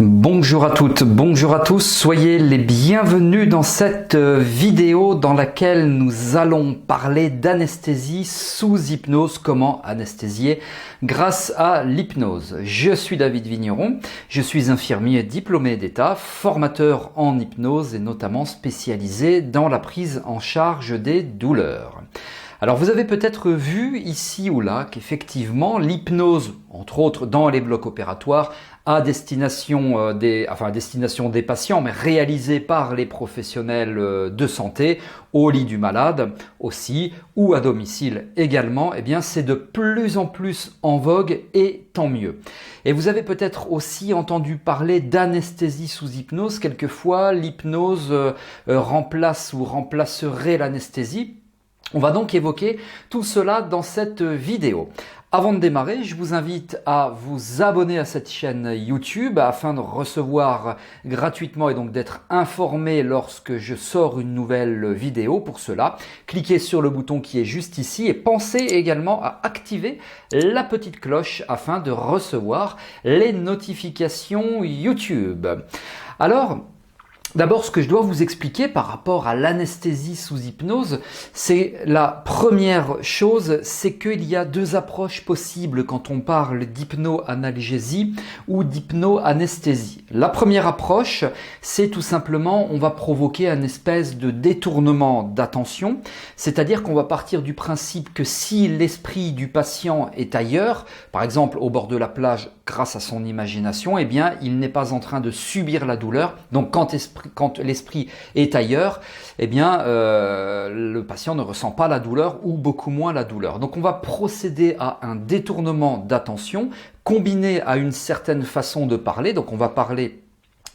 Bonjour à toutes, bonjour à tous, soyez les bienvenus dans cette vidéo dans laquelle nous allons parler d'anesthésie sous hypnose, comment anesthésier grâce à l'hypnose. Je suis David Vigneron, je suis infirmier diplômé d'État, formateur en hypnose et notamment spécialisé dans la prise en charge des douleurs. Alors vous avez peut-être vu ici ou là qu'effectivement l'hypnose, entre autres dans les blocs opératoires, à destination des patients, mais réalisée par les professionnels de santé, au lit du malade aussi, ou à domicile également, eh bien c'est de plus en plus en vogue et tant mieux. Et vous avez peut-être aussi entendu parler d'anesthésie sous hypnose. Quelquefois, l'hypnose remplace ou remplacerait l'anesthésie. On va donc évoquer tout cela dans cette vidéo. Avant de démarrer, je vous invite à vous abonner à cette chaîne YouTube afin de recevoir gratuitement et donc d'être informé lorsque je sors une nouvelle vidéo. Pour cela, cliquez sur le bouton qui est juste ici et pensez également à activer la petite cloche afin de recevoir les notifications YouTube. Alors, d'abord, ce que je dois vous expliquer par rapport à l'anesthésie sous hypnose, c'est la première chose, c'est qu'il y a deux approches possibles quand on parle d'hypnoanalgésie ou d'hypnoanesthésie. La première approche, c'est tout simplement, on va provoquer un espèce de détournement d'attention, c'est-à-dire qu'on va partir du principe que si l'esprit du patient est ailleurs, par exemple au bord de la plage grâce à son imagination, eh bien, il n'est pas en train de subir la douleur. Donc, quand l'esprit est ailleurs, eh bien, le patient ne ressent pas la douleur ou beaucoup moins la douleur. Donc, on va procéder à un détournement d'attention combiné à une certaine façon de parler. Donc, on va parler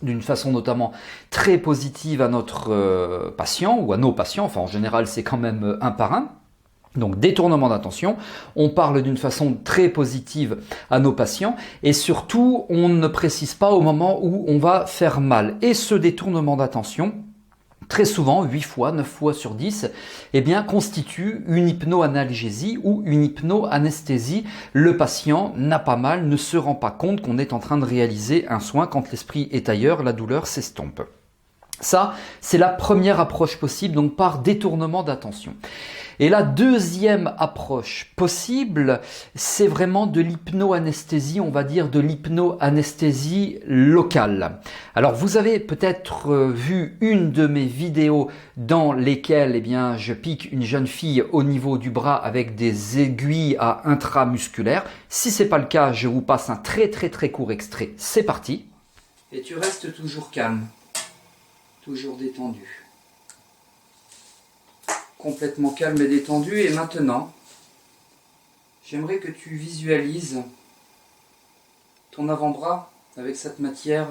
d'une façon notamment très positive à notre patient ou à nos patients. Enfin, en général, c'est quand même un par un. Donc détournement d'attention, on parle d'une façon très positive à nos patients et surtout on ne précise pas au moment où on va faire mal. Et ce détournement d'attention, très souvent, 8 fois, 9 fois sur 10, eh bien, constitue une hypnoanalgésie ou une hypnoanesthésie. Le patient n'a pas mal, ne se rend pas compte qu'on est en train de réaliser un soin. Quand l'esprit est ailleurs, la douleur s'estompe. Ça, c'est la première approche possible, donc par détournement d'attention. Et la deuxième approche possible, c'est vraiment de l'hypnoanesthésie, on va dire de l'hypnoanesthésie locale. Alors vous avez peut-être vu une de mes vidéos dans lesquelles je pique une jeune fille au niveau du bras avec des aiguilles à intramusculaire. Si ce n'est pas le cas, je vous passe un très court extrait. C'est parti. Et tu restes toujours calme, toujours détendu. Complètement calme et détendu. Et maintenant, j'aimerais que tu visualises ton avant-bras avec cette matière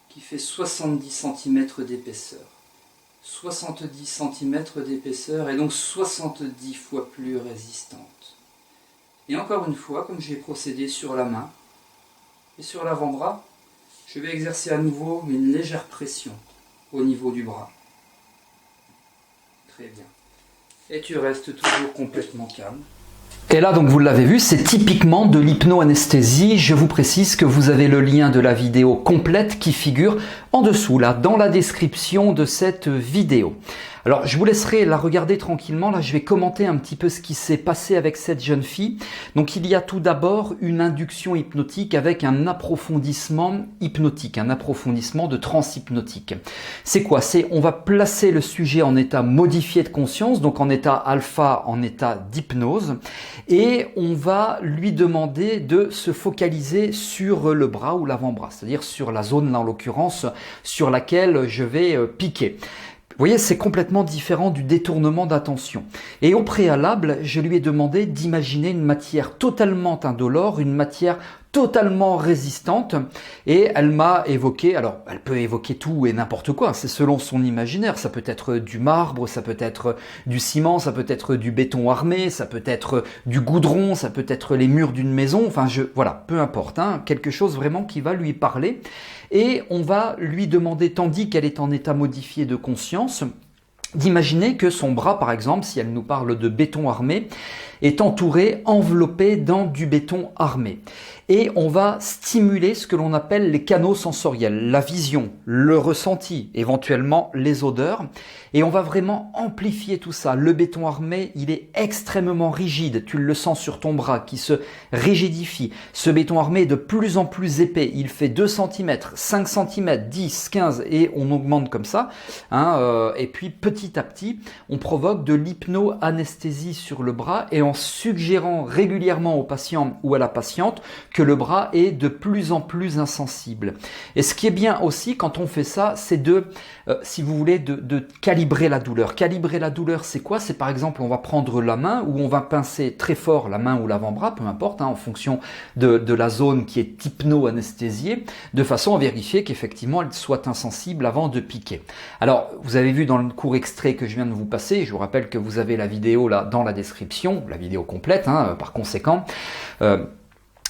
qui fait 70 cm d'épaisseur. 70 cm d'épaisseur et donc 70 fois plus résistante. Et encore une fois, comme j'ai procédé sur la main et sur l'avant-bras, je vais exercer à nouveau une légère pression au niveau du bras. Très bien. Et tu restes toujours complètement calme. Et là, donc vous l'avez vu, c'est typiquement de l'hypnoanesthésie. Je vous précise que vous avez le lien de la vidéo complète qui figure en dessous, là, dans la description de cette vidéo. Alors, je vous laisserai la regarder tranquillement. Là, je vais commenter un petit peu ce qui s'est passé avec cette jeune fille. Donc, il y a tout d'abord une induction hypnotique avec un approfondissement hypnotique, un approfondissement de transe hypnotique. C'est quoi? C'est on va placer le sujet en état modifié de conscience, donc en état alpha, en état d'hypnose, et on va lui demander de se focaliser sur le bras ou l'avant-bras, c'est-à-dire sur la zone, là, en l'occurrence, sur laquelle je vais piquer. Vous voyez, c'est complètement différent du détournement d'attention. Et au préalable, je lui ai demandé d'imaginer une matière totalement indolore, une matière totalement résistante. Et elle m'a évoqué, alors elle peut évoquer tout et n'importe quoi, c'est selon son imaginaire. Ça peut être du marbre, ça peut être du ciment, ça peut être du béton armé, ça peut être du goudron, ça peut être les murs d'une maison. Enfin, voilà, peu importe, hein, quelque chose vraiment qui va lui parler. Et on va lui demander, tandis qu'elle est en état modifié de conscience, d'imaginer que son bras, par exemple, si elle nous parle de béton armé, est entouré, enveloppé dans du béton armé. Et on va stimuler ce que l'on appelle les canaux sensoriels, la vision, le ressenti, éventuellement les odeurs. Et on va vraiment amplifier tout ça. Le béton armé, il est extrêmement rigide. Tu le sens sur ton bras qui se rigidifie. Ce béton armé est de plus en plus épais. Il fait 2 cm, 5 cm, 10, 15 et on augmente comme ça. Et puis petit à petit, on provoque de l'hypno-anesthésie sur le bras et en suggérant régulièrement au patient ou à la patiente que le bras est de plus en plus insensible. Et ce qui est bien aussi quand on fait ça, c'est si vous voulez, de calibrer la douleur. Calibrer la douleur, c'est quoi? C'est par exemple, on va prendre la main ou on va pincer très fort la main ou l'avant-bras, peu importe, en fonction de la zone qui est hypno-anesthésiée, de façon à vérifier qu'effectivement elle soit insensible avant de piquer. Alors, vous avez vu dans le court extrait que je viens de vous passer, je vous rappelle que vous avez la vidéo là dans la description, la vidéo complète, par conséquent.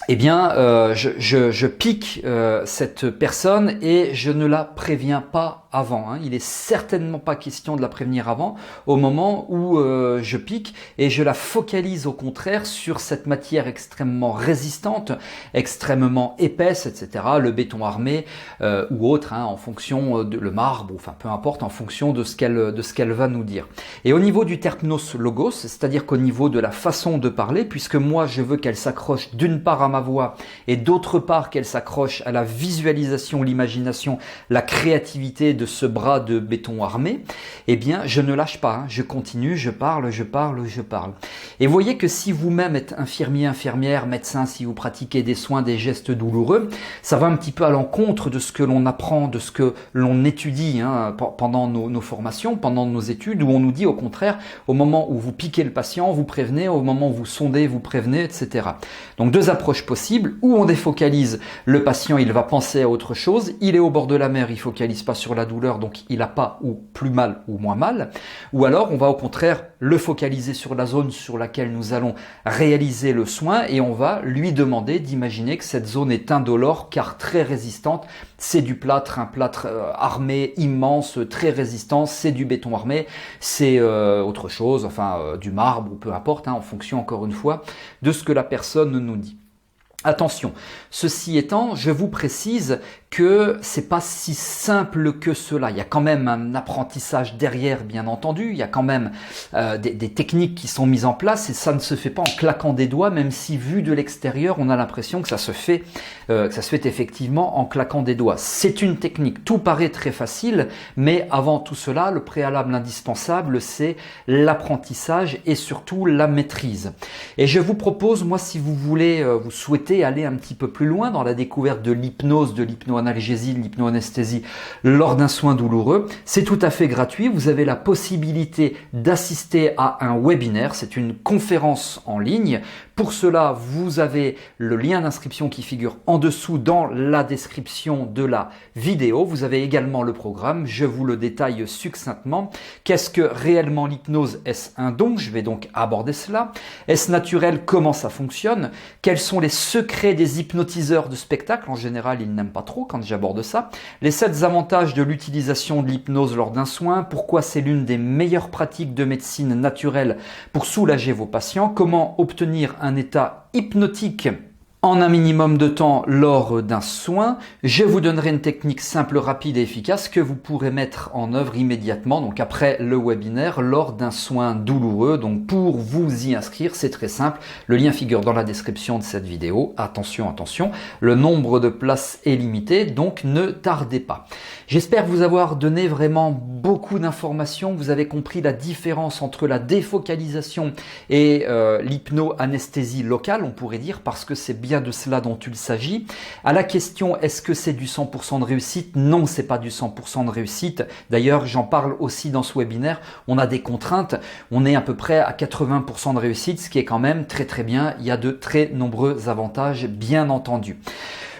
Je pique cette personne et je ne la préviens pas avant. Il est certainement pas question de la prévenir avant, au moment où je pique et je la focalise au contraire sur cette matière extrêmement résistante, extrêmement épaisse, etc. Le béton armé ou autre, en fonction de le marbre, ou enfin peu importe, en fonction de ce qu'elle va nous dire. Et au niveau du terpnos logos, c'est-à-dire qu'au niveau de la façon de parler, puisque moi je veux qu'elle s'accroche d'une part à ma voix et d'autre part qu'elle s'accroche à la visualisation, l'imagination, la créativité de ce bras de béton armé, eh bien je ne lâche pas, je continue, je parle. Et vous voyez que si vous-même êtes infirmier, infirmière, médecin, si vous pratiquez des soins, des gestes douloureux, ça va un petit peu à l'encontre de ce que l'on apprend, de ce que l'on étudie pendant nos formations, pendant nos études, où on nous dit au contraire, au moment où vous piquez le patient, vous prévenez, au moment où vous sondez, vous prévenez, etc. Donc 2 approches possibles, où on défocalise le patient, il va penser à autre chose, il est au bord de la mer, il focalise pas sur la douleur, donc il n'a pas ou plus mal ou moins mal, ou alors on va au contraire le focaliser sur la zone sur laquelle nous allons réaliser le soin et on va lui demander d'imaginer que cette zone est indolore car très résistante, c'est du plâtre, un plâtre armé immense, très résistant, c'est du béton armé, c'est autre chose, du marbre ou peu importe, en fonction encore une fois de ce que la personne nous dit. Attention, ceci étant, je vous précise que c'est pas si simple que cela. Il y a quand même un apprentissage derrière, bien entendu. Il y a quand même des techniques qui sont mises en place et ça ne se fait pas en claquant des doigts, même si vu de l'extérieur, on a l'impression que ça se fait effectivement en claquant des doigts. C'est une technique. Tout paraît très facile, mais avant tout cela, le préalable indispensable, c'est l'apprentissage et surtout la maîtrise. Et je vous propose, moi, si vous voulez, vous souhaitez aller un petit peu plus loin dans la découverte de l'hypnose, de l'hypnoanalgésie, de l'hypnoanesthésie lors d'un soin douloureux, c'est tout à fait gratuit. Vous avez la possibilité d'assister à un webinaire, c'est une conférence en ligne. Pour cela, vous avez le lien d'inscription qui figure en dessous dans la description de la vidéo. Vous avez également le programme, je vous le détaille succinctement. Qu'est-ce que réellement l'hypnose? Est-ce un don? Je vais donc aborder cela. Est-ce naturel? Comment ça fonctionne? Quels sont les secrets des hypnotiseurs de spectacle? En général, ils n'aiment pas trop quand j'aborde ça. Les 7 avantages de l'utilisation de l'hypnose lors d'un soin. Pourquoi c'est l'une des meilleures pratiques de médecine naturelle pour soulager vos patients? Comment obtenir un état hypnotique en un minimum de temps lors d'un soin? Je vous donnerai une technique simple, rapide et efficace que vous pourrez mettre en œuvre immédiatement, donc après le webinaire, lors d'un soin douloureux. Donc pour vous y inscrire, c'est très simple. Le lien figure dans la description de cette vidéo. Attention, attention, le nombre de places est limité, donc ne tardez pas. J'espère vous avoir donné vraiment beaucoup d'informations. Vous avez compris la différence entre la défocalisation et l'hypnoanesthésie locale, on pourrait dire, parce que c'est bien de cela dont il s'agit. À la question, est-ce que c'est du 100% de réussite? Non, c'est pas du 100% de réussite. D'ailleurs, j'en parle aussi dans ce webinaire. On a des contraintes. On est à peu près à 80% de réussite, ce qui est quand même très très bien. Il y a de très nombreux avantages, bien entendu.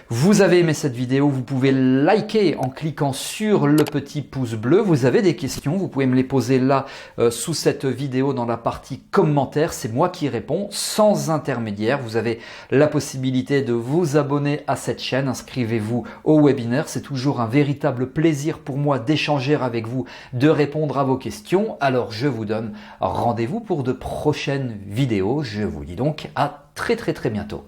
vous avez aimé cette vidéo, vous pouvez liker en cliquant sur le petit pouce bleu. Vous avez des questions, vous pouvez me les poser là sous cette vidéo dans la partie commentaires. C'est moi qui réponds sans intermédiaire. Vous avez la possibilité de vous abonner à cette chaîne. Inscrivez-vous au webinaire. C'est toujours un véritable plaisir pour moi d'échanger avec vous, de répondre à vos questions. Alors je vous donne rendez-vous pour de prochaines vidéos. Je vous dis donc à très bientôt.